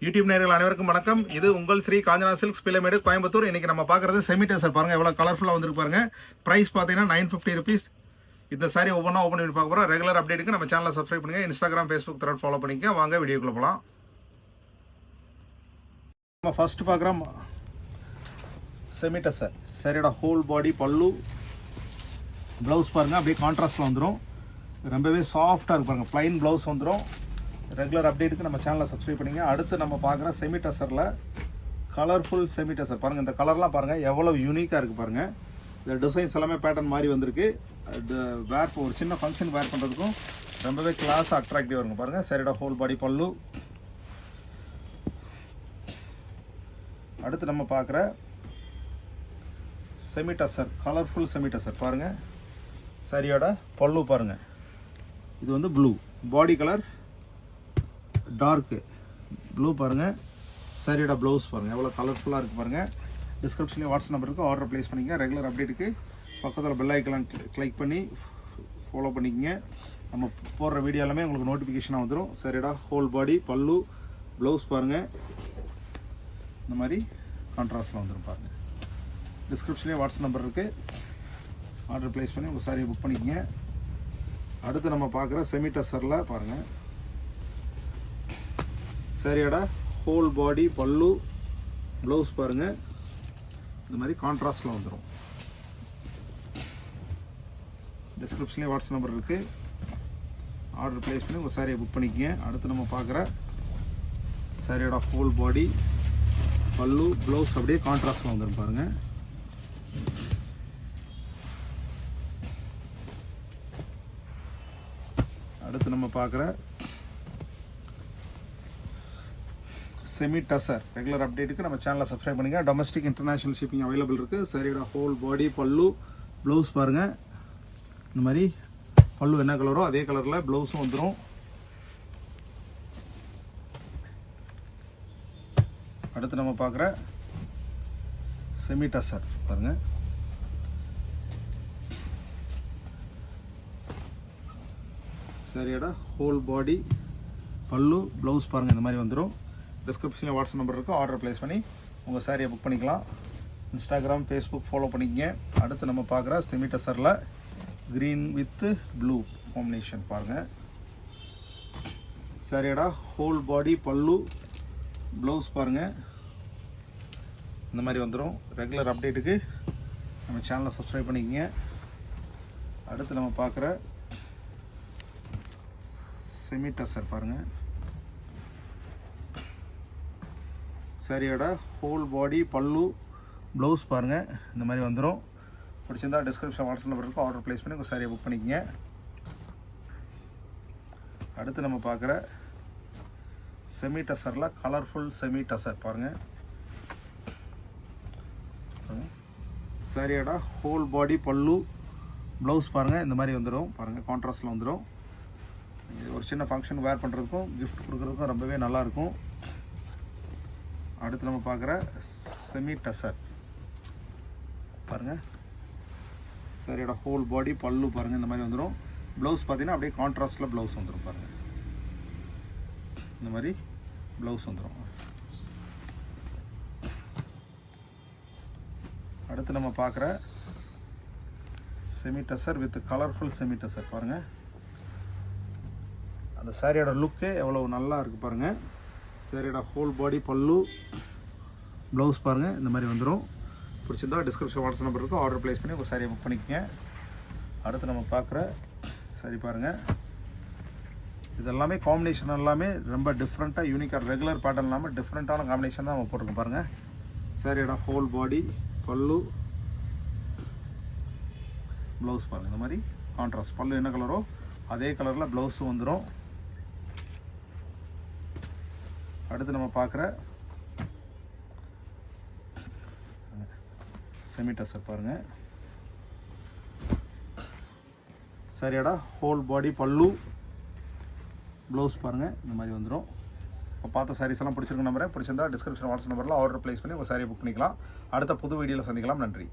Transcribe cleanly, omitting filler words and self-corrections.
YouTube நேயர்கள் அனைவருக்கும் வணக்கம். இது உங்கள் ஸ்ரீ காஞ்சனா சில்க்ஸ் பிள்ளைமேடு கோயம்புத்தூர். இன்னைக்கு நம்ம பார்க்குறது செமி டெசர். பாருங்கள் எவ்வளோ கலர்ஃபுல்லாக வந்துருக்கு பாருங்கள். ப்ரைஸ் பார்த்தீங்கன்னா 950 rupees. இந்த சாரி ஒவ்வொன்றா ஓப்பன் பண்ணி பார்க்க போகிறோம். ரெகுலர் அப்டேட்டுக்கு நம்ம சேனலை சப்ஸ்கிரைப் பண்ணுங்கள். இன்ஸ்டாகிராம், ஃபேஸ்புக் த்ரெட் ஃபாலோ பண்ணிக்க. வாங்க வீடியோக்குள்ளே போகலாம். நம்ம ஃபர்ஸ்ட் பார்க்குறோம் செமி டெசர். சரியோட ஹோல் பாடி பல்லு ப்ளவுஸ் பாருங்கள் அப்படியே கான்ட்ராஸ்ட்டில் வந்துடும். ரொம்பவே சாஃப்டாக இருக்கு பாருங்கள். ப்ளைன் ப்ளவுஸ் வந்துடும். ரெகுலர் அப்டேட்டுக்கு நம்ம சேனலை சப்ஸ்கிரைப் பண்ணிங்க. அடுத்து நம்ம பார்க்குற செமி டெசரில் கலர்ஃபுல் செமி டெசர் பாருங்கள். இந்த கலர்லாம் பாருங்கள் எவ்வளோ யூனிக்காக இருக்குது பாருங்கள். இந்த டிசைன்ஸ் எல்லாமே பேட்டர்ன் மாதிரி வந்திருக்கு. அது வேர் ஒரு சின்ன ஃபங்க்ஷன் வேர் பண்ணுறதுக்கும் ரொம்பவே கிளாஸாக அட்ராக்டிவாக இருக்கும் பாருங்கள். சரியோட ஹோல் பாடி பல்லு. அடுத்து நம்ம பார்க்குற semi tussar colourful semi tussar பாருங்கள். சரியோட பல்லு பாருங்கள். இது வந்து blue body colour, dark blue பாருங்கள். சரியோட ப்ளவுஸ் பாருங்கள் எவ்வளோ கலர்ஃபுல்லாக இருக்குது பாருங்கள். டிஸ்கிரிப்ஷன்லேயே வாட்ஸ்அப் நம்பருக்கு ஆர்டர் ப்ளேஸ் பண்ணிங்க. ரெகுலர் அப்டேட்டுக்கு பக்கத்தில் பெல் ஐக்கன் கிளிக் பண்ணி ஃபாலோ பண்ணிக்கங்க. நம்ம போடுற வீடியோ எல்லாமே உங்களுக்கு நோட்டிஃபிகேஷனாக வந்துடும். சரியோட ஹோல் பாடி பல்லு ப்ளவுஸ் பாருங்கள். இந்த மாதிரி கான்ட்ராஸ்ட்டில் வந்துடும் பாருங்கள். டிஸ்கிரிப்ஷன்லேயே வாட்ஸ்அப் நம்பர் இருக்குது. ஆர்டர் ப்ளேஸ் பண்ணி உங்கள் சாரியை புக் பண்ணிக்கங்க. அடுத்து நம்ம பார்க்குற செமி டெசரில் பாருங்கள். சரியோட ஹோல் பாடி பல்லு ப்ளவுஸ் பாருங்கள். இந்த மாதிரி கான்ட்ராஸ்டில் வந்துடும். டிஸ்கிரிப்ஷன்லேயே வாட்ஸ்அப் நம்பர் இருக்குது. ஆர்டர் ப்ளேஸ் பண்ணி உங்கள் சாரியை புக் பண்ணிக்கங்க. அடுத்து நம்ம பார்க்குற சரியோட ஹோல் பாடி பல்லு ப்ளவுஸ் அப்படியே கான்ட்ராஸ்டில் வந்துடும் பாருங்கள். அடுத்து நம்ம பார்க்குற செமி டெசர் ரெகுலர் அப்டேட்டுக்கு நம்ம சேனலை சப்ஸ்கிரைப் பண்ணுங்கள். டொமஸ்டிக் இன்டர்நேஷ்னல் ஷிப்பிங் அவைலபிள் இருக்குது. சரியோட ஹோல் பாடி பல்லு ப்ளவுஸ் பாருங்கள். இந்த மாதிரி பல்லு என்ன கலரோ அதே கலரில் ப்ளவுஸும் வந்துடும். அடுத்து நம்ம பார்க்குற செமி டெசர் பாருங்கள். சரியோட ஹோல் பாடி பல்லு ப்ளவுஸ் பாருங்கள். இந்த மாதிரி வந்துடும். டிஸ்கிரிப்ஷனில் வாட்ஸ்அப் நம்பர் இருக்குது. ஆர்டர் ப்ளேஸ் பண்ணி உங்கள் சாரியை புக் பண்ணிக்கலாம். இன்ஸ்டாகிராம், ஃபேஸ்புக் ஃபாலோ பண்ணிக்கங்க. அடுத்து நம்ம பார்க்குற செமி டெசரில் க்ரீன் வித் ப்ளூ காம்பினேஷன் பாருங்கள். சரியோட ஹோல் பாடி பல்லு ப்ளவுஸ் பாருங்கள். இந்த மாதிரி வந்துடும். ரெகுலர் அப்டேட்டுக்கு நம்ம சேனலை சப்ஸ்கிரைப் பண்ணிக்கங்க. அடுத்து நம்ம பார்க்குற செமி டெசர் பாருங்கள். சரியோட ஹோல் பாடி பல்லு ப்ளவுஸ் பாருங்கள். இந்த மாதிரி வந்துடும். பிடிச்சிருந்தா டிஸ்கிரிப்ஷன் வாட்ஸ்அப் நம்பர் இருக்குது. ஆர்டர் ப்ளேஸ் பண்ணி உங்கள் சாரியை புக் பண்ணிக்கங்க. அடுத்து நம்ம பார்க்குற செமி டெசரில் கலர்ஃபுல் செமி டெசர் பாருங்கள். சரியோட ஹோல் பாடி பல்லு ப்ளவுஸ் பாருங்கள். இந்த மாதிரி வந்துடும் பாருங்கள். கான்ட்ராஸ்டில் வந்துடும். ஒரு சின்ன ஃபங்க்ஷன் வேர் பண்ணுறதுக்கும் கிஃப்ட் கொடுக்குறதுக்கும் ரொம்பவே நல்லாயிருக்கும். அடுத்து நம்ம பார்க்குற செமி டெசர் பாருங்கள். சரியோட ஹோல் பாடி பல்லு பாருங்கள். இந்த மாதிரி வந்துடும். ப்ளவுஸ் பார்த்தீங்கன்னா அப்படியே கான்ட்ராஸ்டில் ப்ளவுஸ் வந்துடும் பாருங்கள். இந்த மாதிரி ப்ளவுஸ் வந்துடும். அடுத்து நம்ம பார்க்குற semi டெசர் with colourful semi tussar பாருங்கள். அந்த சாரியோட லுக்கே எவ்வளோ நல்லா இருக்குது பாருங்கள். சரியோட ஹோல் பாடி பல்லு ப்ளவுஸ் பாருங்கள். இந்த மாதிரி வந்துடும். பிடிச்சிருந்தா டிஸ்கிரிப்ஷன் வாட்ஸ்அப் நம்பர் இருக்குது. ஆர்டர் ப்ளேஸ் பண்ணி உங்கள் சாரியை புக் பண்ணிக்கங்க. அடுத்து நம்ம பார்க்குற சரி பாருங்கள். இதெல்லாமே காம்பினேஷன் எல்லாமே ரொம்ப டிஃப்ரெண்ட்டாக யூனிக்காக ரெகுலர் பேட்டர்ன் இல்லாமல் டிஃப்ரெண்ட்டான காம்பினேஷன் தான் நம்ம போட்டிருக்கோம் பாருங்கள். சரியோட ஹோல் பாடி பல்லு ப்ளவுஸ் பாருங்கள். இந்த மாதிரி கான்ட்ராஸ்ட் பல்லு என்ன கலரோ அதே கலரில் ப்ளவுஸும் வந்துடும். அடுத்து நம்ம பார்க்குற செமி டெசர் பாருங்கள். சரியோட ஹோல் பாடி பல்லு ப்ளவுஸ் பாருங்கள். இந்த மாதிரி வந்துடும். இப்போ பார்த்த சாரீஸ் எல்லாம் பிடிச்சிருக்கு நம்புறேன். பிடிச்சிருந்தா டிஸ்கிரிப்ஷன் வாட்ஸ்அப் நம்பரில் ஆர்டர் ப்ளேஸ் பண்ணி உங்கள் சாரியை புக் பண்ணிக்கலாம். அடுத்த புது வீடியோவில் சந்திக்கலாம். நன்றி.